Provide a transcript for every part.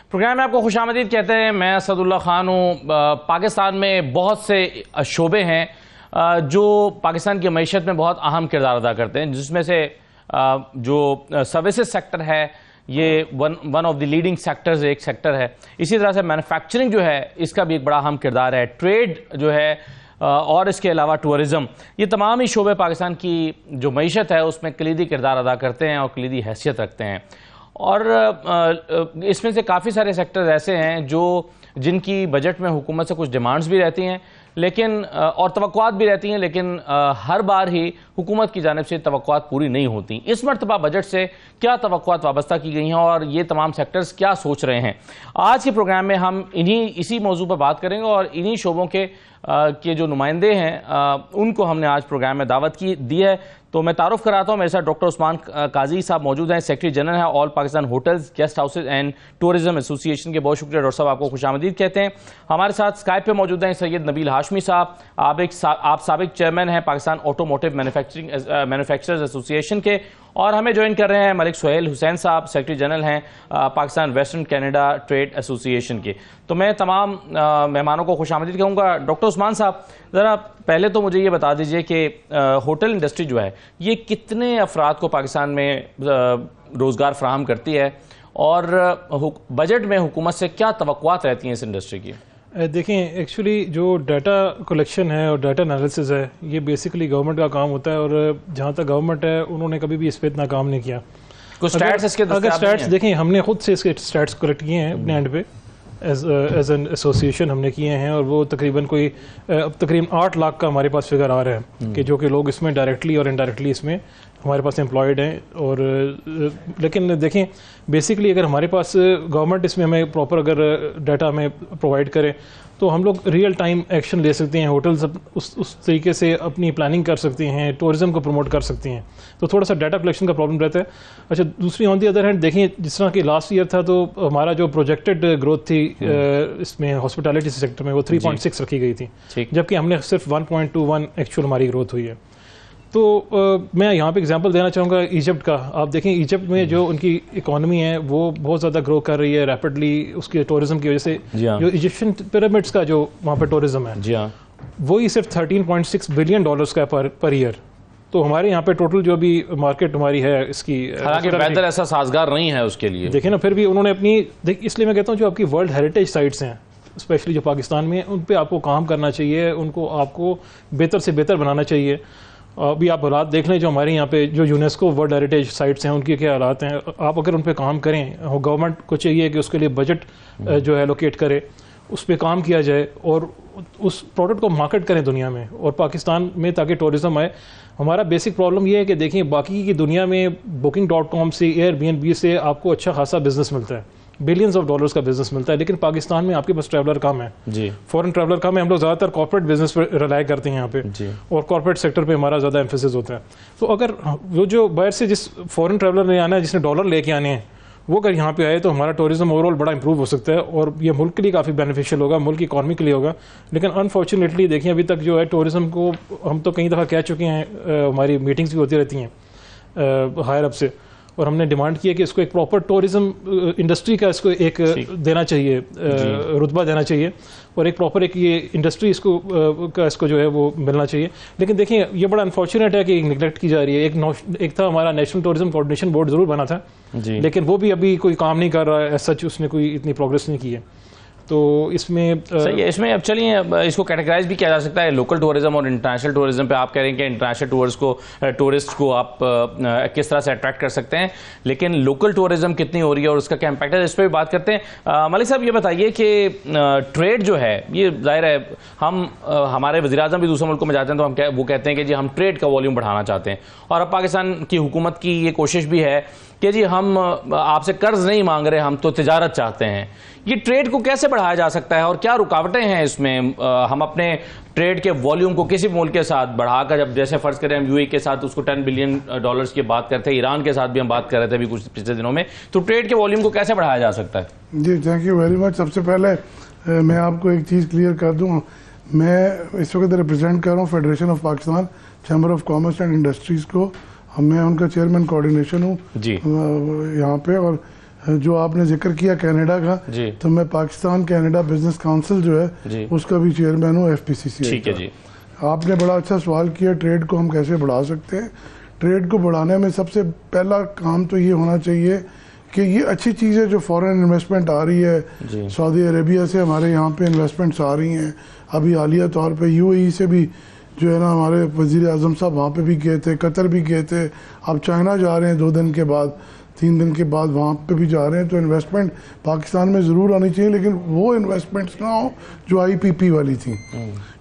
Programme میں آپ کو خوش آمدید کہتے ہیں. میں اسد اللہ خان ہوں. پاکستان میں بہت سے شعبے ہیں جو پاکستان کی معیشت میں بہت اہم کردار ادا کرتے ہیں, جس میں سے جو سروسز سیکٹر ہے یہ one of the leading sectors ایک سیکٹر ہے. اسی طرح سے مینوفیکچرنگ جو ہے اس کا بھی ایک بڑا اہم کردار ہے. ٹریڈ جو ہے اور اس کے علاوہ ٹورزم, یہ تمام ہی شعبے پاکستان کی جو معیشت ہے اس میں کلیدی کردار ادا کرتے ہیں اور کلیدی حیثیت رکھتے ہیں. اور اس میں سے کافی سارے سیکٹرز ایسے ہیں جن کی بجٹ میں حکومت سے کچھ ڈیمانڈز بھی رہتی ہیں لیکن اور توقعات بھی رہتی ہیں, لیکن ہر بار ہی حکومت کی جانب سے توقعات پوری نہیں ہوتی. اس مرتبہ بجٹ سے کیا توقعات وابستہ کی گئی ہیں اور یہ تمام سیکٹرز کیا سوچ رہے ہیں, آج کے پروگرام میں ہم اسی موضوع پر بات کریں گے. اور انہی شعبوں کے جو نمائندے ہیں ان کو ہم نے آج پروگرام میں دعوت دی ہے. تو میں تعارف کراتا ہوں. میرے ساتھ ڈاکٹر عثمان قاضی صاحب موجود ہیں, سیکرٹری جنرل ہیں all Pakistan hotels guest houses and tourism association کے. بہت شکریہ ڈاکٹر صاحب, آپ کو خوش آمدید کہتے ہیں. ہمارے ساتھ اسکائپ پہ موجود ہیں سید نبیل ہاشمی صاحب, آپ سابق چیئرمین ہیں پاکستان آٹو موٹو مینوفیکچررز ایسوسی ایشن کے. اور ہمیں جوائن کر رہے ہیں ملک سہیل حسین صاحب, سیکرٹری جنرل ہیں پاکستان ویسٹرن کینیڈا ٹریڈ ایسوسی ایشن کے. تو میں تمام مہمانوں کو خوش آمدید کہوں گا. ڈاکٹر عثمان صاحب, ذرا پہلے تو مجھے یہ بتا دیجئے کہ ہوٹل انڈسٹری جو ہے یہ کتنے افراد کو پاکستان میں روزگار فراہم کرتی ہے اور بجٹ میں حکومت سے کیا توقعات رہتی ہیں اس انڈسٹری کی؟ دیکھیں, ایکچولی جو ڈیٹا کلیکشن ہے اور ڈیٹا انالیسز ہے یہ بیسیکلی گورنمنٹ کا کام ہوتا ہے, اور جہاں تک گورنمنٹ ہے انہوں نے کبھی بھی اس پہ اتنا کام نہیں کیا. اگر سٹیٹس دیکھیں, ہم نے خود سے اس کے سٹیٹس کلیکٹ کیے ہیں اپنے اینڈ پہ ایز این ایسوسیشن ہم نے کیے ہیں, اور وہ تقریباً 8 لاکھ کا ہمارے پاس فگر آ رہا ہے کہ جو کہ لوگ اس میں ڈائریکٹلی اور انڈائریکٹلی اس میں ہمارے پاس امپلائڈ ہیں. اور لیکن دیکھیں بیسکلی اگر ہمارے پاس گورنمنٹ اس میں ہمیں پراپر اگر ڈیٹا ہمیں پرووائڈ کرے تو ہم لوگ ریئل ٹائم ایکشن لے سکتے ہیں, ہوٹلز اس طریقے سے اپنی پلاننگ کر سکتے ہیں, ٹورزم کو پروموٹ کر سکتے ہیں. تو تھوڑا سا ڈیٹا کلیکشن کا پرابلم رہتا ہے. اچھا, دوسری آن دی ادر ہینڈ دیکھیں جس طرح کہ لاسٹ ایئر تھا تو ہمارا جو پروجیکٹڈ گروتھ تھی اس میں ہاسپٹیلٹی سیکٹر میں وہ 3.6 رکھی گئی تھی, جبکہ ہم نے صرف 1.21 ایکچوئل ہماری گروتھ ہوئی ہے. تو میں یہاں پہ اگزامپل دینا چاہوں گا ایجپٹ کا. آپ دیکھیں ایجپٹ میں جو ان کی اکانومی ہے وہ بہت زیادہ گرو کر رہی ہے ریپڈلی اس کے ٹورزم کی وجہ سے. جو ایجپشین پیرامڈس کا جو وہاں پہ ٹورزم ہے وہی صرف $13.6 بلین کا پر ایئر. تو ہمارے یہاں پہ ٹوٹل جو بھی مارکیٹ ہماری ہے اس کی, حالانکہ ویدر ایسا سازگار نہیں ہے اس کے لیے, دیکھیں نا, پھر بھی انہوں نے اپنی, اس لیے میں کہتا ہوں جو آپ کی ورلڈ ہیریٹیج سائٹس ہیں اسپیشلی جو پاکستان میں, ان پہ آپ کو کام کرنا چاہیے, ان کو آپ کو بہتر سے بہتر بنانا چاہیے. ابھی آپ حالات دیکھ لیں جو ہمارے یہاں پہ جو یونیسکو ورلڈ ہیریٹیج سائٹس ہیں ان کے کیا حالات ہیں. آپ اگر ان پہ کام کریں, گورنمنٹ کو چاہیے کہ اس کے لیے بجٹ جو ہے لوکیٹ کرے, اس پہ کام کیا جائے اور اس پروڈکٹ کو مارکیٹ کریں دنیا میں اور پاکستان میں, تاکہ ٹورزم آئے. ہمارا بیسک پرابلم یہ ہے کہ دیکھیں باقی کی دنیا میں Booking.com سے, Airbnb سے آپ کو اچھا خاصا بزنس ملتا ہے, بلینز آف ڈالرز کا بزنس ملتا ہے, لیکن پاکستان میں آپ کے پاس ٹریولر کم ہے, فورن ٹریولر کم ہے. ہم لوگ زیادہ تر کارپوریٹ بزنس پہ ریلائی کرتے ہیں یہاں پہ, اور کارپوریٹ سیکٹر پہ ہمارا زیادہ ایمفیسس ہوتا ہے. تو اگر وہ جو باہر سے جس فورن ٹریولر نے آنا ہے, جس نے ڈالر لے کے آنے ہیں, وہ اگر یہاں پہ آئے تو ہمارا ٹورزم اوور آل بڑا امپروو ہو سکتا ہے, اور یہ ملک کے لیے کافی بینیفیشیل ہوگا, ملک کی اکانومی کے لیے ہوگا. لیکن انفارچونیٹلی دیکھیں ابھی تک جو ہے ٹورزم کو ہم تو کئی دفعہ کہہ چکے ہیں, ہماری میٹنگز بھی ہوتی رہتی ہیں ہائر اپ سے, اور ہم نے ڈیمانڈ کی ہے کہ اس کو ایک پراپر ٹورزم انڈسٹری کا اس کو ایک دینا چاہیے, رتبہ دینا چاہیے, اور ایک پراپر ایک یہ انڈسٹری اس کو جو ہے وہ ملنا چاہیے. لیکن دیکھیں یہ بڑا انفارچونیٹ ہے کہ نگلیکٹ کی جا رہی ہے. ایک تھا ہمارا نیشنل ٹورزم کوآرڈینیشن بورڈ ضرور بنا تھا, لیکن وہ بھی ابھی کوئی کام نہیں کر رہا ہے, ایز سچ اس نے کوئی اتنی پروگریس نہیں کی ہے. تو اس میں صحیح ہے. اس میں اب چلیے اس کو کیٹیگرائز بھی کیا جا سکتا ہے لوکل ٹورزم اور انٹرنیشنل ٹورزم پہ. آپ کہہ رہے ہیں کہ انٹرنیشنل ٹورسٹ کو آپ کس طرح سے اٹریکٹ کر سکتے ہیں, لیکن لوکل ٹورزم کتنی ہو رہی ہے اور اس کا کیا امپیکٹ ہے, اس پہ بھی بات کرتے ہیں. ملک صاحب یہ بتائیے کہ ٹریڈ جو ہے یہ ظاہر ہے ہمارے وزیر اعظم بھی دوسرے ملکوں میں جاتے ہیں تو وہ کہتے ہیں کہ جی ہم ٹریڈ کا والیوم بڑھانا چاہتے ہیں, اور اب پاکستان کی حکومت کی یہ کوشش بھی ہے کہ جی ہم آپ سے قرض نہیں مانگ رہے, ہم تو تجارت چاہتے ہیں. یہ ٹریڈ کو کیسے بڑھایا جا سکتا ہے اور کیا رکاوٹیں ہیں اس میں؟ ہم اپنے ٹریڈ کے والیوم کو کسی ملک کے ساتھ بڑھا کر، جب جیسے فرض کریں ہم یو اے کے ساتھ اس کو $10 بلین کی بات کرتے ہیں، ایران کے ساتھ بھی ہم بات کر رہے تھے ابھی کچھ پچھلے دنوں میں، تو ٹریڈ کے والیوم کو کیسے بڑھایا جا سکتا ہے؟ جی تھینک یو ویری مچ. سب سے پہلے میں آپ کو ایک چیز کلیئر کر دوں. میں اس وقت ریپرزینٹ کر رہا ہوں federation of Pakistan chamber of commerce and industries کو. میں ان کا چیئرمین کوآرڈینیشن ہوں جی یہاں پہ. اور جو آپ نے ذکر کیا کینیڈا کا، جی تو میں پاکستان کینیڈا بزنس کاؤنسل جو ہے جی اس کا بھی چیئرمین ہوں FPCCI. ٹھیک ہے جی. آپ نے بڑا اچھا سوال کیا ٹریڈ کو ہم کیسے بڑھا سکتے ہیں. ٹریڈ کو بڑھانے میں سب سے پہلا کام تو یہ ہونا چاہیے کہ یہ اچھی چیز ہے جو فورن انویسٹمنٹ آ رہی ہے. سعودی عربیہ سے ہمارے یہاں پہ انویسٹمنٹس آ رہی ہیں. ابھی حالیہ طور پہ UAE سے بھی جو ہے نا ہمارے وزیر اعظم صاحب وہاں پہ بھی گئے تھے، قطر بھی گئے تھے. اب چائنا جا رہے ہیں 2 دن کے بعد، 3 دن کے بعد وہاں پہ بھی جا رہے ہیں. تو انویسٹمنٹ پاکستان میں ضرور آنی چاہیے، لیکن وہ انویسٹمنٹس نہ ہوں جو IPP والی تھیں،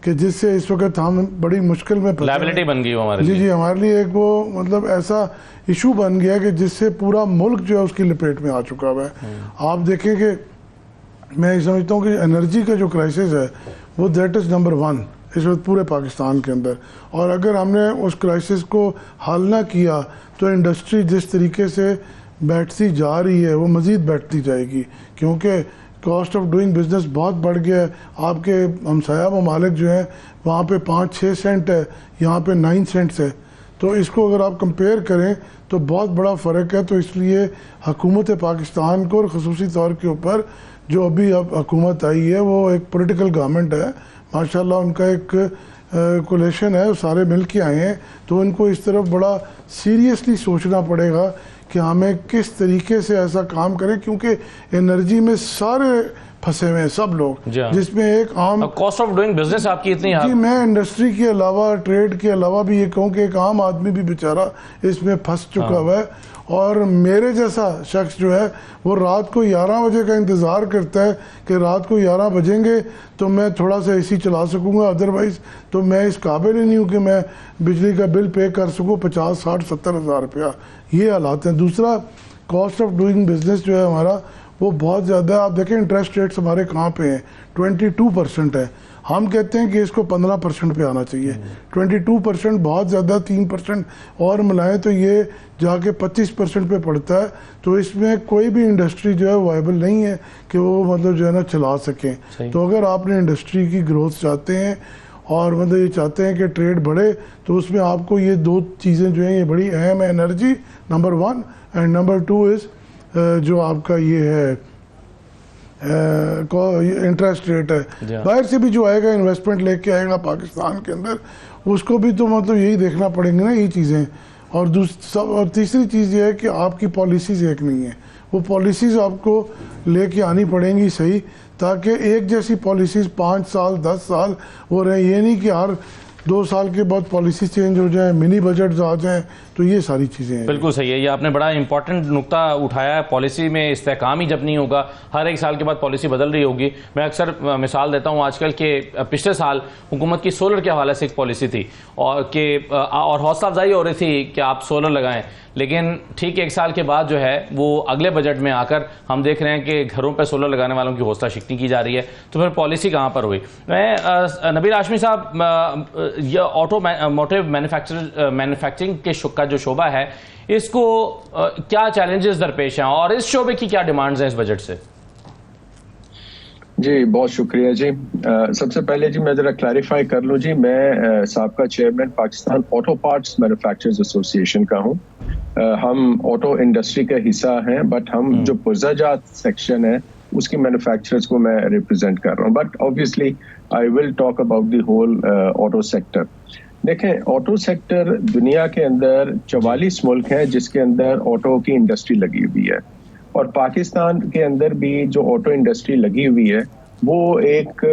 کہ جس سے اس وقت ہم بڑی مشکل میں لائبلٹی بن گئی ہمارے لیے. جی ہمارے لیے ایک وہ مطلب ایسا ایشو بن گیا کہ جس سے پورا ملک جو ہے اس کی لپیٹ میں آ چکا ہوا ہے. آپ دیکھیں کہ میں سمجھتا ہوں کہ انرجی کا جو کرائسس ہے وہ دیٹ از نمبر 1 اس وقت پورے پاکستان کے اندر. اور اگر ہم نے اس کرائسس کو حل نہ کیا تو انڈسٹری جس طریقے سے بیٹھتی جا رہی ہے وہ مزید بیٹھتی جائے گی، کیونکہ کاسٹ آف ڈوئنگ بزنس بہت بڑھ گیا ہے. آپ کے ہمسایہ ممالک جو ہیں وہاں پہ 5-6 سینٹ ہے، یہاں پہ 9 سینٹس ہے. تو اس کو اگر آپ کمپیئر کریں تو بہت بڑا فرق ہے. تو اس لیے حکومت پاکستان کو اور خصوصی طور کے اوپر جو ابھی اب حکومت آئی ہے وہ ایک پولیٹیکل گورنمنٹ ہے ماشاءاللہ. ان کا ایک کولیشن ہے، سارے مل کے آئے ہیں. تو ان کو اس طرف بڑا سیریسلی سوچنا پڑے گا کہ ہمیں کس طریقے سے ایسا کام کریں، کیونکہ انرجی میں سارے پھنسے ہوئے ہیں سب لوگ، جس میں ایک عام کاسٹ آف ڈوئنگ بزنس آپ کی اتنی جی میں انڈسٹری کے علاوہ ٹریڈ کے علاوہ بھی یہ کہوں کہ ایک عام آدمی بھی بیچارہ اس میں پھنس چکا ہوا ہے. اور میرے جیسا شخص جو ہے وہ رات کو 11 بجے کا انتظار کرتا ہے کہ رات کو 11 بجیں گے تو میں تھوڑا سا AC چلا سکوں گا، ادروائز تو میں اس قابل ہی نہیں ہوں کہ میں بجلی کا بل پے کر سکوں 50, 60, 70 ہزار روپیہ. یہ حالات ہیں. دوسرا کاسٹ آف ڈوئنگ بزنس جو ہے ہمارا وہ بہت زیادہ ہے. آپ دیکھیں انٹرسٹ ریٹس ہمارے کہاں پہ ہیں، 22% ہے. ہم کہتے ہیں کہ اس کو 15% پہ آنا چاہیے. 22% بہت زیادہ، 3% اور ملائیں تو یہ جا کے 25% پہ پڑتا ہے. تو اس میں کوئی بھی انڈسٹری جو ہے وائبل نہیں ہے کہ وہ مطلب جو ہے نا چلا سکیں. تو اگر آپ نے انڈسٹری کی گروتھ چاہتے ہیں اور مطلب یہ چاہتے ہیں کہ ٹریڈ بڑھے تو اس میں آپ کو یہ 2 چیزیں جو ہیں یہ بڑی اہم ہے. انرجی نمبر 1 اینڈ نمبر 2 از جو آپ کا یہ ہے انٹرسٹ ریٹ ہے. باہر سے بھی جو آئے گا انویسٹمنٹ لے کے آئے گا پاکستان کے اندر، اس کو بھی تو مطلب یہی دیکھنا پڑیں گے نا یہ چیزیں. اور تیسری چیز یہ ہے کہ آپ کی پالیسیز ایک نہیں ہیں. وہ پالیسیز آپ کو لے کے آنی پڑیں گی صحیح، تاکہ ایک جیسی پالیسیز 5 سال 10 سال وہ رہیں. یہ نہیں کہ ہر 2 سال کے بعد پالیسیز چینج ہو جائیں، منی بجٹز آ جائیں. تو یہ ساری چیزیں ہیں. بالکل صحیح ہے. یہ آپ نے بڑا امپورٹنٹ نقطہ اٹھایا ہے. پالیسی میں استحکام ہی جب نہیں ہوگا، ہر 1 سال کے بعد پالیسی بدل رہی ہوگی. میں اکثر مثال دیتا ہوں آج کل کہ پچھلے سال حکومت کی سولر کے حوالے سے ایک پالیسی تھی اور حوصلہ افزائی ہو رہی تھی کہ آپ سولر لگائیں، لیکن ٹھیک 1 سال کے بعد جو ہے وہ اگلے بجٹ میں آ کر ہم دیکھ رہے ہیں کہ گھروں پہ سولر لگانے والوں کی حوصلہ شکنی کی جا رہی ہے. تو پھر پالیسی کہاں پر ہوئی؟ میں نبیل ہاشمی صاحب، یہ آٹو موٹو مینوفیکچرنگ کے کا جو شعبہ ہے اس کو کیا چیلنجز درپیش ہیں اور اس شعبے کی کیا ڈیمانڈز ہیں اس بجٹ سے؟ جی بہت شکریہ جی. سب سے پہلے جی میں ذرا کلیریفائی کر لوں جی، میں سابقہ chairman Pakistan auto parts manufacturers ایسوسی ایشن کا ہوں. ہم آٹو انڈسٹری کا حصہ ہیں، بٹ ہم جو پرزہ جات سیکشن ہے اس کی مینوفیکچررز کو میں ریپرزینٹ کر رہا ہوں. But obviously I will talk about the whole auto sector. دیکھیں آٹو سیکٹر دنیا کے اندر 44 ملک ہیں جس کے اندر آٹو کی انڈسٹری لگی ہوئی ہے، اور پاکستان کے اندر بھی جو آٹو انڈسٹری لگی ہوئی ہے وہ ایک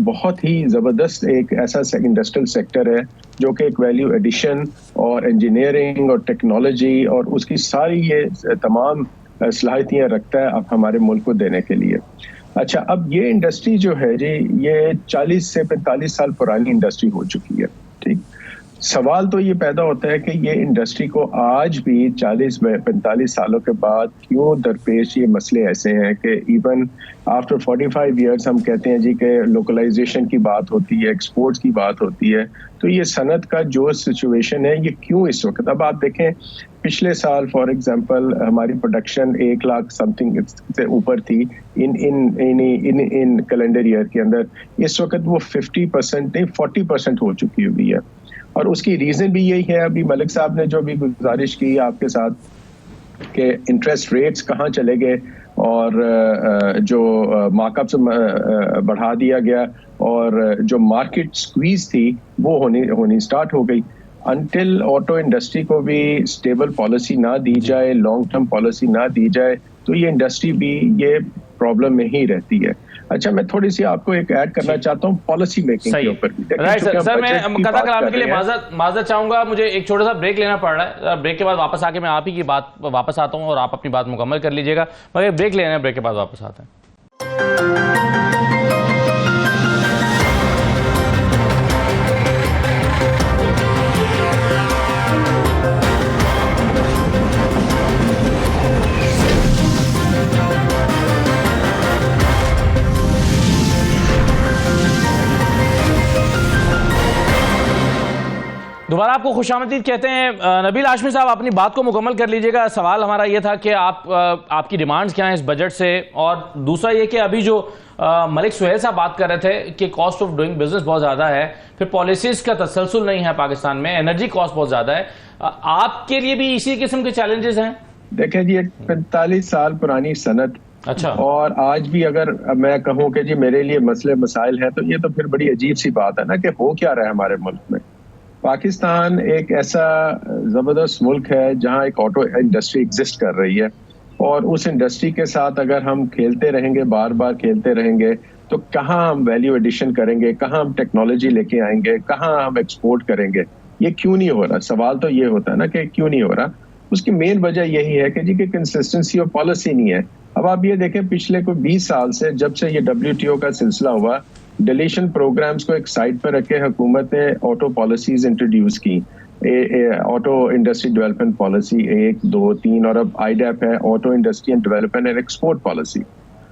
بہت ہی زبردست ایک ایسا انڈسٹریل سیکٹر ہے جو کہ ایک ویلیو ایڈیشن اور انجینئرنگ اور ٹیکنالوجی اور اس کی ساری یہ تمام صلاحیتیں رکھتا ہے اب ہمارے ملک کو دینے کے لیے. اچھا، اب یہ انڈسٹری جو ہے جی یہ 40 سے 45 سال پرانی انڈسٹری ہو چکی ہے. ٹھیک، سوال تو یہ پیدا ہوتا ہے کہ یہ انڈسٹری کو آج بھی 40-45 سالوں کے بعد کیوں درپیش یہ مسئلے ایسے ہیں کہ ایون آفٹر 45 ایئرس ہم کہتے ہیں جی کہ لوکلائزیشن کی بات ہوتی ہے, ایکسپورٹس کی بات ہوتی ہے, تو یہ صنعت کا جو سچویشن ہے یہ کیوں اس وقت, اب آپ دیکھیں پچھلے سال فار ایگزامپل ہماری پروڈکشن 1 لاکھ سم تھنگ سے اوپر تھی ان کیلنڈر ایئر کے اندر, اس وقت وہ 50% نہیں 40% ہو چکی ہوئی ہے. اور اس کی ریزن بھی یہی ہے, ابھی ملک صاحب نے جو بھی گزارش کی آپ کے ساتھ کہ انٹرسٹ ریٹس کہاں چلے گئے اور جو مارک اپ سے بڑھا دیا گیا اور جو مارکیٹ سکویز تھی وہ ہونی سٹارٹ ہو گئی. انٹل آٹو انڈسٹری کو بھی اسٹیبل پالیسی نہ دی جائے, لانگ ٹرم پالیسی نہ دی جائے, تو یہ انڈسٹری بھی یہ پرابلم میں ہی رہتی ہے. اچھا میں تھوڑی سی آپ کو ایک ایڈ کرنا چاہتا ہوں پالیسی میکنگ کے اوپر بھی. سر میں قطع کلام کے لیے معذرت چاہوں گا, مجھے ایک چھوٹا سا بریک لینا پڑ رہا ہے, بریک کے بعد واپس آ کے میں آپ ہی کی بات واپس آتا ہوں اور آپ اپنی بات مکمل کر لیجیے گا, مگر بریک لینا ہے, بریک کے بعد واپس آتے ہیں. دوبارہ آپ کو خوش آمدید کہتے ہیں. نبیل ہاشمی صاحب اپنی بات کو مکمل کر لیجئے گا. سوال ہمارا یہ تھا کہ آپ کی ڈیمانڈز کیا ہیں اس بجٹ سے, اور دوسرا یہ کہ ابھی جو ملک سہیل صاحب بات کر رہے تھے کہ کاسٹ آف ڈوئنگ بزنس بہت زیادہ ہے, پھر پالیسیز کا تسلسل نہیں ہے پاکستان میں, انرجی کاسٹ بہت زیادہ ہے, آپ کے لیے بھی اسی قسم کے چیلنجز ہیں؟ دیکھیں جی 45 سال پرانی صنعت, اچھا, اور آج بھی اگر میں کہوں کہ جی میرے لیے مسئلے مسائل ہیں تو یہ تو پھر بڑی عجیب سی بات ہے نا کہ ہو کیا رہا ہے ہمارے ملک میں. پاکستان ایک ایسا زبردست ملک ہے جہاں ایک آٹو انڈسٹری ایگزسٹ کر رہی ہے, اور اس انڈسٹری کے ساتھ اگر ہم کھیلتے رہیں گے, بار بار کھیلتے رہیں گے, تو کہاں ہم ویلیو ایڈیشن کریں گے, کہاں ہم ٹیکنالوجی لے کے آئیں گے, کہاں ہم ایکسپورٹ کریں گے. یہ کیوں نہیں ہو رہا؟ سوال تو یہ ہوتا ہے نا کہ کیوں نہیں ہو رہا. اس کی مین وجہ یہی ہے کہ جی کہ کنسسٹنسی آف پالیسی نہیں ہے. اب آپ یہ دیکھیں پچھلے کوئی 20 سال سے جب سے یہ WTO کا سلسلہ ہوا, ڈیلیشن پروگرامز کو ایک سائڈ پر رکھ کے حکومت نے آٹو پالیسیز انٹروڈیوس کی, آٹو انڈسٹری ڈیولپمنٹ پالیسی 1, 2, 3, اور اب IDEP ہے, auto industry and development and export policy.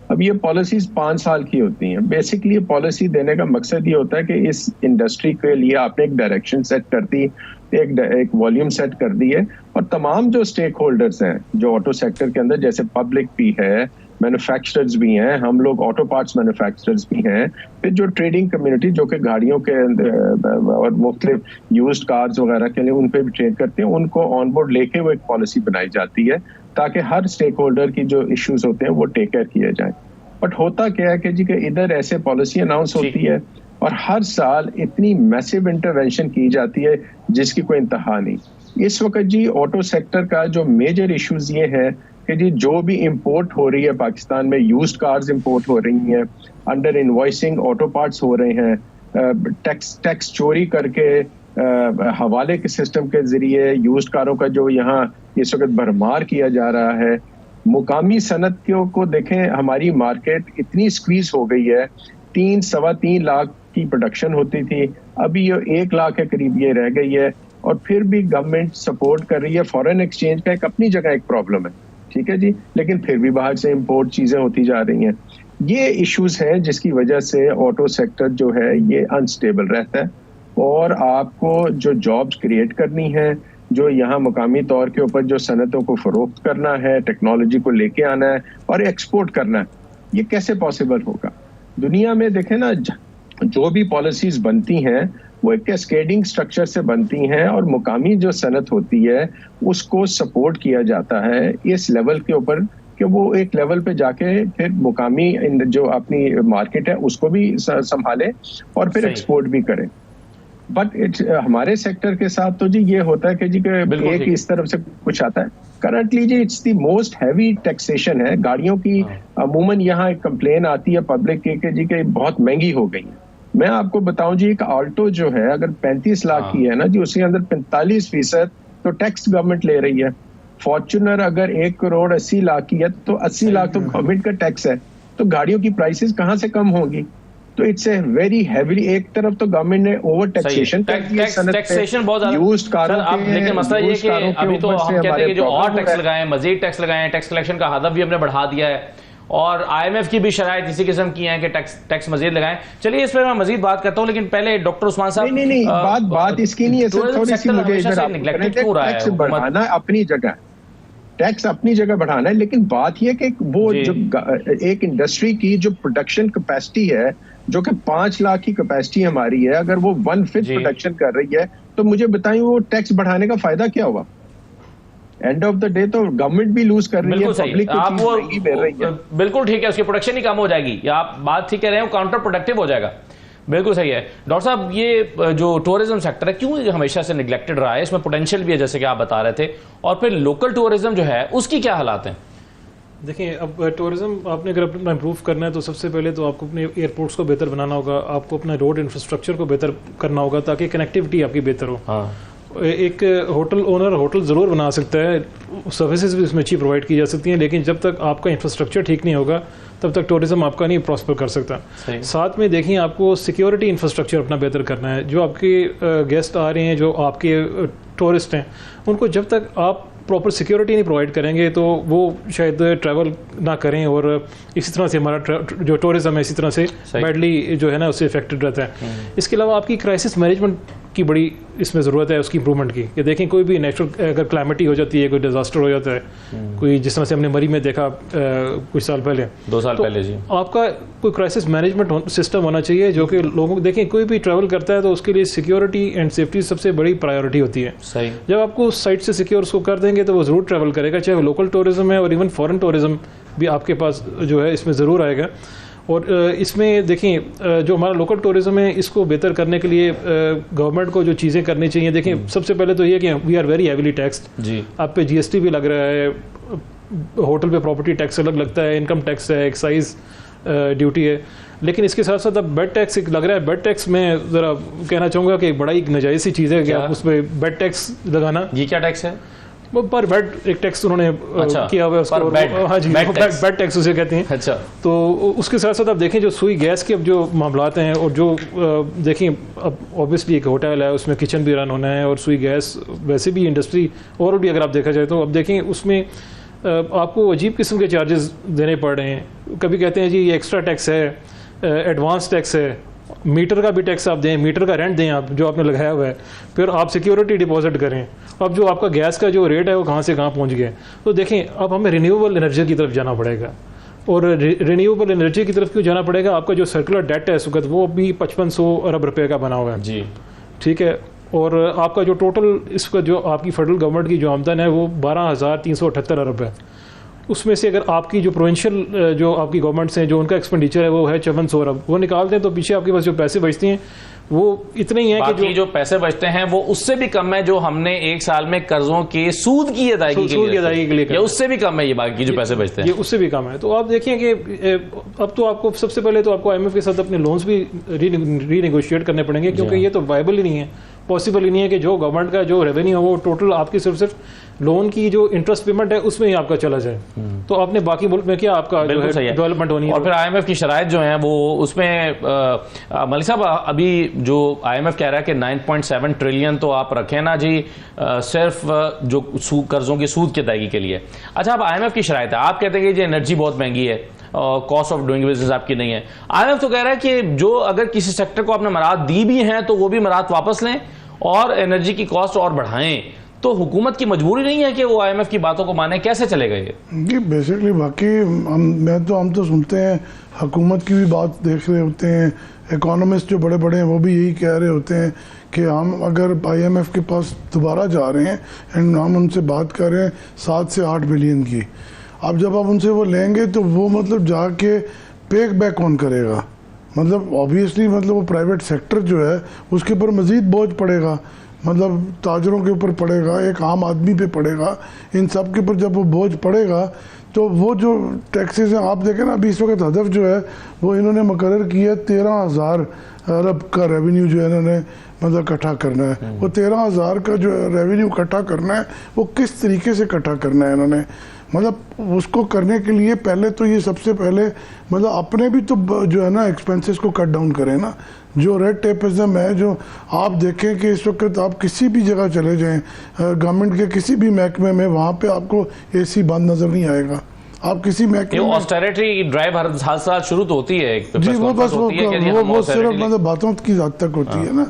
اب یہ پالیسیز 5 سال کی ہوتی ہیں. بیسکلی یہ پالیسی دینے کا مقصد یہ ہوتا ہے کہ اس انڈسٹری کے لیے آپ نے ایک ڈائریکشن سیٹ کر دی, ایک والیوم سیٹ کر دی ہے, اور تمام جو اسٹیک ہولڈرز ہیں جو آٹو سیکٹر کے اندر, جیسے پبلک بھی ہے, مینوفیکچررز بھی ہیں, ہم لوگ آٹو پارٹس مینوفیکچررز بھی ہیں, پھر جو ٹریڈنگ کمیونٹی جو کہ گاڑیوں کے اور مختلف یوزڈ کارز وغیرہ کے لیے ان پہ بھی ٹریڈ کرتے ہیں, ان کو آن بورڈ لے کے وہ ایک پالیسی بنائی جاتی ہے تاکہ ہر اسٹیک ہولڈر کی جو ایشوز ہوتے ہیں وہ ٹیک کیئر کیے جائیں. بٹ ہوتا کیا ہے کہ جی کہ ادھر ایسے پالیسی اناؤنس ہوتی ہے اور ہر سال اتنی میسو انٹرونشن کی جاتی ہے جس کی کوئی انتہا نہیں. اس وقت جی آٹو سیکٹر کا جو میجر ایشوز یہ ہے کہ جی جو بھی امپورٹ ہو رہی ہے پاکستان میں, یوزڈ کارز امپورٹ ہو رہی ہیں, انڈر انوائسنگ آٹو پارٹس ہو رہے ہیں, ٹیکس چوری کر کے حوالے کے سسٹم کے ذریعے یوزڈ کاروں کا جو یہاں اس وقت بھرمار کیا جا رہا ہے. مقامی صنعت کو دیکھیں, ہماری مارکیٹ اتنی سکویز ہو گئی ہے, 3-3.25 لاکھ کی پروڈکشن ہوتی تھی, ابھی یہ 1 لاکھ کے قریب یہ رہ گئی ہے, اور پھر بھی گورنمنٹ سپورٹ کر رہی ہے. فارن ایکسچینج کا ایک اپنی جگہ ایک پرابلم ہے, ٹھیک ہے جی, لیکن پھر بھی باہر سے امپورٹ چیزیں ہوتی جا رہی ہیں. یہ ایشوز ہیں جس کی وجہ سے آٹو سیکٹر جو ہے یہ انسٹیبل رہتا ہے, اور آپ کو جو جابز کریٹ کرنی ہے, جو یہاں مقامی طور کے اوپر جو صنعتوں کو فروخت کرنا ہے, ٹیکنالوجی کو لے کے آنا ہے اور ایکسپورٹ کرنا ہے, یہ کیسے پاسبل ہوگا؟ دنیا میں دیکھیں نا, جو بھی پالیسیز بنتی ہیں وہ ایک کیسکیڈنگ سٹرکچر سے بنتی ہیں, اور مقامی جو صنعت ہوتی ہے اس کو سپورٹ کیا جاتا ہے اس لیول کے اوپر کہ وہ ایک لیول پہ جا کے پھر مقامی جو اپنی مارکیٹ ہے اس کو بھی سنبھالے اور پھر ایکسپورٹ بھی کرے. بٹ ہمارے سیکٹر کے ساتھ تو جی یہ ہوتا ہے کہ جی کہ ایک اس طرف سے کچھ آتا ہے. کرنٹلی جی it's the most heavy taxation ہے گاڑیوں کی. عموماً یہاں ایک کمپلین آتی ہے پبلک کی کہ جی کہ بہت مہنگی ہو گئی ہے. میں آپ کو بتاؤں جی, ایک آلٹو جو ہے اگر 35 لاکھ کی ہے نا جی, اس کے اندر 45% تو ٹیکس گورنمنٹ لے رہی ہے. فارچونر اگر 1 کروڑ 80 لاکھ کی ہے تو 80 لاکھ تو گورنمنٹ کا ٹیکس ہے. تو گاڑیوں کی پرائسز کہاں سے کم ہوں گی؟ تو اٹس اے ویری ہیویلی. ایک طرف تو گورنمنٹ نے اوور ٹیکسیشن کر دی ہے صنعت پہ, ٹیکسیشن بہت زیادہ. یوزڈ کاروں اب لیکن مسئلہ یہ کہ ابھی تو ہم کہتے ہیں کہ جو اور ٹیکس لگائیں, مزید ٹیکس لگائیں, ٹیکس کلیکشن کا ہدف بھی ہم نے بڑھا دیا ہے, اور آئی ایم ایف کی بھی شرائط اسی قسم کی ہیں کہ ٹیکس مزید لگائیں. چلیے اس پہ میں مزید بات کرتا ہوں, لیکن پہلے ڈاکٹر عثمان صاحب. نہیں بات اس کی نہیں ہے سر, تھوڑی سی مجھے ٹیکس بڑھانا اپنی جگہ, ٹیکس اپنی جگہ بڑھانا ہے, لیکن بات یہ کہ وہ جو ایک انڈسٹری کی جو پروڈکشن کیپیسٹی ہے جو کہ 5 لاکھ کی کیپیسٹی ہماری ہے, اگر وہ 1/5 پروڈکشن کر رہی ہے تو مجھے بتائیں وہ ٹیکس بڑھانے کا فائدہ کیا ہوا؟ اینڈ آف دا ڈے تو گورنمنٹ بھی لوز کر رہی ہے, پبلک کو چیز مہنگی مل رہی ہے. بالکل ٹھیک ہے, اس کی پروڈکشن ہی کم ہو جائے گی, یا آپ بات ٹھیک کہہ رہے ہیں, کاؤنٹر پروڈکٹیو ہو جائے گا. بالکل صحیح ہے. ڈاکٹر صاحب یہ جو ٹورزم سیکٹر ہے کیوں ہمیشہ سے نگلیکٹڈ رہا ہے؟ اس میں پوٹینشیل بھی ہے جیسے کہ آپ بتا رہے تھے, اور پھر لوکل ٹورزم جو ہے اس کی کیا حالات ہیں؟ دیکھیں, اب ٹورزم آپ نے اگر اپنا امپروو کرنا ہے تو سب سے پہلے تو آپ کو اپنے ایئرپورٹس کو بہتر بنانا ہوگا, آپ کو اپنا روڈ انفراسٹرکچر کو بہتر کرنا ہوگا تاکہ کنیکٹیوٹی آپ کی بہتر ہو. ہاں, ایک ہوٹل اونر ہوٹل ضرور بنا سکتا ہے, سروسز بھی اس میں اچھی پرووائڈ کی جا سکتی ہیں, لیکن جب تک آپ کا انفراسٹرکچر ٹھیک نہیں ہوگا تب تک ٹورزم آپ کا نہیں پراسپر کر سکتا. ساتھ میں دیکھیں, آپ کو سیکیورٹی انفراسٹرکچر اپنا بہتر کرنا ہے. جو آپ کے گیسٹ آ رہے ہیں, جو آپ کے ٹورسٹ ہیں, ان کو جب تک آپ پراپر سیکیورٹی نہیں پرووائڈ کریں گے تو وہ شاید ٹریول نہ کریں, اور اسی طرح سے ہمارا جو ٹورزم ہے اسی طرح سے بیڈلی جو ہے نا اس سے افیکٹڈ رہتا ہے. اس کے علاوہ آپ کی کرائسس مینجمنٹ کی بڑی اس میں ضرورت ہے, اس کی امپرومنٹ کی. کہ دیکھیں کوئی بھی نیچرل اگر کلائمیٹی ہو جاتی ہے, کوئی ڈیزاسٹر ہو جاتا ہے, کوئی جس طرح سے ہم نے مری میں دیکھا کچھ سال پہلے, 2 سال پہلے, جی, آپ کا کوئی کرائسس مینجمنٹ سسٹم ہونا چاہیے جو کہ لوگوں کو, دیکھیں کوئی بھی ٹریول کرتا ہے تو اس کے لیے سیکیورٹی اینڈ سیفٹی سب سے بڑی پرائیورٹی ہوتی ہے. صحیح. جب آپ کو سائٹ سے سیکیور اس کو کر دیں گے تو وہ ضرور ٹریول کرے گا, چاہے وہ لوکل ٹورزم ہے اور ایون فارن ٹورزم بھی آپ کے پاس جو ہے اس میں ضرور آئے گا. اور اس میں دیکھیں جو ہمارا لوکل ٹورزم ہے اس کو بہتر کرنے کے لیے گورنمنٹ کو جو چیزیں کرنی چاہیے, دیکھیں سب سے پہلے تو یہ کہ we are very heavily taxed. جی, آپ پہ GST بھی لگ رہا ہے, ہوٹل پہ پراپرٹی ٹیکس الگ لگتا ہے, انکم ٹیکس ہے, ایکسائز ڈیوٹی ہے, لیکن اس کے ساتھ ساتھ اب بیڈ ٹیکس ایک لگ رہا ہے. بیڈ ٹیکس میں ذرا کہنا چاہوں گا کہ بڑا ایک ناجائز سی چیز ہے کہ آپ اس پہ بیڈ ٹیکس لگانا. یہ کیا ٹیکس ہے؟ پر بیڈ ایک ٹیکس انہوں نے کیا ہوا ہے, ہاں جی, بیڈ ٹیکس اسے کہتے ہیں. اچھا, تو اس کے ساتھ ساتھ آپ دیکھیں جو سوئی گیس کے اب جو معاملات ہیں, اور جو دیکھیں اب اوبیسلی ایک ہوٹل ہے اس میں کچن بھی رن ہونا ہے, اور سوئی گیس ویسے بھی انڈسٹری اور بھی اگر آپ دیکھا جائے تو اب دیکھیں اس میں آپ کو عجیب قسم کے چارجز دینے پڑ رہے ہیں. کبھی کہتے ہیں جی یہ ایکسٹرا ٹیکس ہے, ایڈوانس ٹیکس ہے, میٹر کا بھی ٹیکس آپ دیں, میٹر کا رینٹ دیں آپ جو آپ نے لگایا ہوا ہے, پھر آپ سیکیورٹی ڈپازٹ کریں. اب جو آپ کا گیس کا جو ریٹ ہے وہ کہاں سے کہاں پہنچ گیا. تو دیکھیں اب ہمیں رینیویبل انرجی کی طرف جانا پڑے گا, اور رینیویبل انرجی کی طرف کیوں جانا پڑے گا؟ آپ کا جو سرکولر ڈیٹ ہے اس وقت وہ بھی 5500 ارب روپے کا بنا ہوا ہے. جی, ٹھیک ہے, اور آپ کا جو ٹوٹل اس وقت جو آپ کی فیڈرل گورنمنٹ کی جو آمدن ہے وہ 12,378 ارب ہے. اس میں سے اگر آپ کی جو پروونشل جو آپ کی گورنمنٹس ہیں جو ان کا ایکسپینڈیچر ہے وہ ہے 5400 ارب, وہ نکال دیں تو پیچھے آپ کے پاس جو پیسے بچتے ہیں وہ اتنے ہی ہیں کہ جو پیسے بچتے ہیں وہ اس سے بھی کم ہے جو ہم نے ایک سال میں قرضوں کے سود کی ادائیگی کے لیے, یا اس سے بھی کم ہے یہ باقی جو پیسے بچتے ہیں, یہ اس سے بھی کم ہے. تو آپ دیکھیں کہ اب تو آپ کو سب سے پہلے تو آپ کو IMF کے ساتھ اپنے لونز بھی ری نیگوشیٹ کرنے پڑیں گے, کیونکہ یہ تو وائبل ہی نہیں ہے, پاسبل ہی نہیں ہے کہ جو گورنمنٹ کا جو ریونیو ہے وہ ٹوٹل آپ کی صرف لون کی جو انٹرسٹ پیمنٹ ہے اس میں ہی آپ کا چلا جائے, تو آپ نے باقی ملک میں کیا آپ کا ڈیولپمنٹ ہونی ہے. اور پھر IMF کی شرائط جو ہیں وہ اس میں ملک صاحب ابھی جو IMF کہہ رہا ہے کہ 9.7 ٹریلین تو آپ رکھیں نا جی صرف جو قرضوں کی سود کی ادائیگی کے لیے. اچھا, اب IMF کی شرائط ہے, آپ کہتے ہیں کہ یہ انرجی بہت مہنگی ہے, کاسٹ آف ڈوئنگ بزنس آپ کی نہیں ہے. IMF تو کہہ رہا ہے کہ جو اگر کسی سیکٹر کو آپ نے مراعات دی بھی ہیں تو وہ بھی مراعات واپس لیں اور انرجی کی کاسٹ اور بڑھائیں. تو حکومت کی مجبوری نہیں ہے کہ وہ IMF کی باتوں کو مانے, کیسے چلے گا یہ؟ جی بیسکلی باقی ہم تو سنتے ہیں, حکومت کی بھی بات دیکھ رہے ہوتے ہیں, اکانومسٹ جو بڑے بڑے ہیں وہ بھی یہی کہہ رہے ہوتے ہیں کہ ہم اگر IMF کے پاس دوبارہ جا رہے ہیں اینڈ ہم ان سے بات کر رہے ہیں 7 سے 8 بلین کی, اب جب آپ ان سے وہ لیں گے تو وہ مطلب جا کے پیک بیک کون کرے گا؟ مطلب آبویسلی مطلب وہ پرائیویٹ سیکٹر جو ہے اس کے اوپر مزید بوجھ پڑے گا, مطلب تاجروں کے اوپر پڑے گا, ایک عام آدمی پہ پڑے گا, ان سب کے اوپر جب وہ بوجھ پڑے گا تو وہ جو ٹیکسز ہیں آپ دیکھیں نا ابھی اس وقت ہدف جو ہے وہ انہوں نے مقرر کیا ہے 13,000 ارب کا ریونیو جو ہے انہوں نے مطلب اکٹھا کرنا ہے. وہ 13,000 کا جو ریونیو اکٹھا کرنا ہے وہ کس طریقے سے اکٹھا کرنا ہے انہوں نے, مطلب اس کو کرنے کے لیے پہلے تو یہ سب سے پہلے مطلب اپنے بھی تو جو ہے نا ایکسپینسز کو کٹ ڈاؤن کریں نا. جو ریڈ ٹیپزم ہے, جو آپ دیکھیں کہ اس وقت آپ کسی بھی جگہ چلے جائیں گورنمنٹ کے کسی بھی محکمے میں, وہاں پہ آپ کو اے سی بند نظر نہیں آئے گا. آپ کسی محکمے میں آسٹیریٹی ڈرائیو ہر سال شروع تو ہوتی ہے, جی وہ بس وہ صرف مطلب باتوں کی ذات تک ہوتی ہے نا.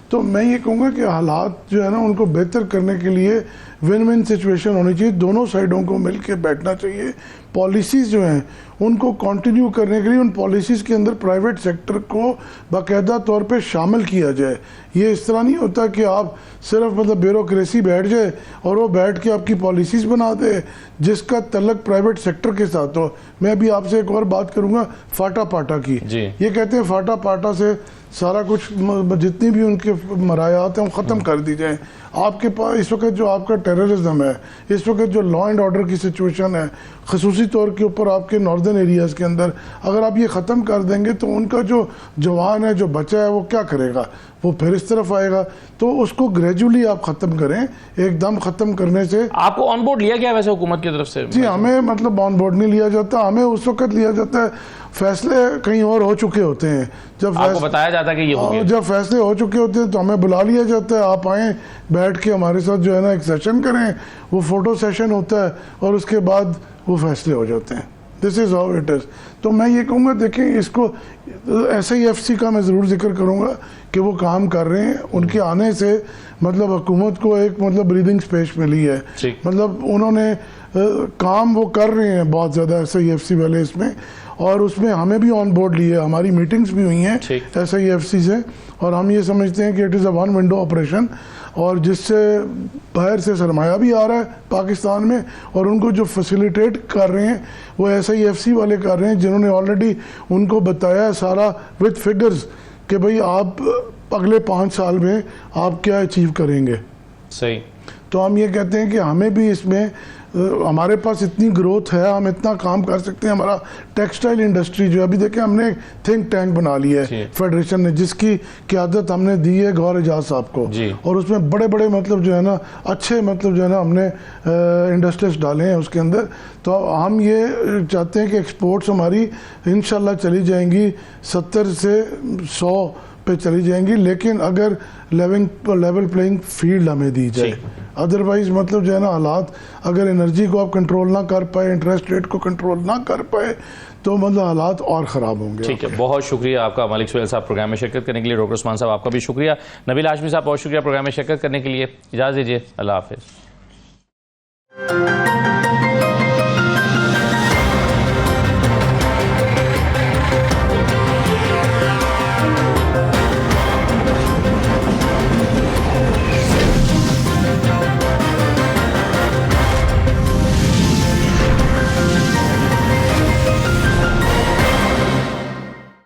تو میں یہ کہوں گا کہ حالات جو ہے نا ان کو بہتر کرنے کے لیے ون ون سچویشن ہونی چاہیے, دونوں سائڈوں کو مل کے بیٹھنا چاہیے. پالیسیز جو ہیں ان کو کنٹینیو کرنے کے لیے ان پالیسیز کے اندر پرائیویٹ سیکٹر کو باقاعدہ طور پہ شامل کیا جائے. یہ اس طرح نہیں ہوتا کہ آپ صرف مطلب بیوروکریسی بیٹھ جائے اور وہ بیٹھ کے آپ کی پالیسیز بنا دے جس کا تعلق پرائیویٹ سیکٹر کے ساتھ ہو. میں ابھی آپ سے ایک اور بات کروں گا فاٹا پاٹا کی. یہ کہتے ہیں فاٹا پاٹا سے سارا کچھ جتنی بھی ان کے مرایات ہیں وہ ختم کر دی جائیں. آپ کے پاس اس وقت جو آپ کا ٹیررزم ہے, اس وقت جو لا اینڈ آرڈر کی سچویشن ہے خصوصی طور کے اوپر آپ کے ناردرن ایریاز کے اندر, اگر آپ یہ ختم کر دیں گے تو ان کا جو جوان ہے جو بچہ ہے وہ کیا کرے گا, وہ پھر اس طرف آئے گا. تو اس کو گریجولی آپ ختم کریں, ایک دم ختم کرنے سے. آپ کو آن بورڈ لیا گیا ویسے حکومت کی طرف سے؟ جی ہمیں مطلب آن بورڈ نہیں لیا جاتا, ہمیں اس وقت لیا جاتا ہے فیصلے کہیں اور ہو چکے ہوتے ہیں. جب آپ کو بتایا جاتا ہے کہ یہ ہو گیا, جب فیصلے ہو چکے ہوتے ہیں تو ہمیں بلا لیا جاتا ہے, آپ آئیں بیٹھ کے ہمارے ساتھ جو ہے نا ایک سیشن کریں. وہ فوٹو سیشن ہوتا ہے اور اس کے بعد وہ فیصلے ہو جاتے ہیں. دس از ہاؤ اٹ از. تو میں یہ کہوں گا دیکھیں اس کو SIFC کا میں ضرور ذکر کروں گا کہ وہ کام کر رہے ہیں. ان کے آنے سے مطلب حکومت کو ایک مطلب بریدنگ اسپیس ملی ہے. مطلب انہوں نے کام وہ کر رہے ہیں بہت زیادہ SIFC والے اس میں, اور اس میں ہمیں بھی آن بورڈ لیے, ہماری میٹنگز بھی ہوئی ہیں SIFC سے, اور ہم یہ سمجھتے ہیں کہ it is a one window operation, اور جس سے باہر سے سرمایہ بھی آ رہا ہے پاکستان میں, اور ان کو جو فیسیلیٹیٹ کر رہے ہیں وہ SIFC والے کر رہے ہیں جنہوں نے آلریڈی ان کو بتایا سارا وتھ فگرز کہ بھئی آپ اگلے 5 سال میں آپ کیا اچیو کریں گے. صحیح. تو ہم یہ کہتے ہیں کہ ہمیں بھی اس میں ہمارے پاس اتنی گروتھ ہے, ہم اتنا کام کر سکتے ہیں. ہمارا ٹیکسٹائل انڈسٹری جو ابھی دیکھیں ہم نے تھنک ٹینک بنا لیا ہے فیڈریشن نے, جس کی قیادت ہم نے دی ہے گور اعجاز صاحب کو, اور اس میں بڑے بڑے مطلب جو ہے نا اچھے مطلب جو ہے نا ہم نے انڈسٹریز ڈالے ہیں اس کے اندر. تو ہم یہ چاہتے ہیں کہ ایکسپورٹس ہماری انشاءاللہ چلی جائیں گی 70 سے 100 پہ چلی جائیں گی, لیکن اگر لیول پلینگ فیلڈ ہمیں دی جائے. ادروائز مطلب جو ہے نا حالات اگر انرجی کو آپ کنٹرول نہ کر پائے, انٹرسٹ ریٹ کو کنٹرول نہ کر پائے, تو مطلب حالات اور خراب ہوں گے. ٹھیک ہے, بہت شکریہ آپ کا ملک سہیل صاحب پروگرام میں شرکت کرنے کے لیے. ڈاکٹر عثمان صاحب آپ کا بھی شکریہ. نبیل ہاشمی صاحب بہت شکریہ پروگرام میں شرکت کرنے کے لیے. اجازت دیجیے, اللہ حافظ.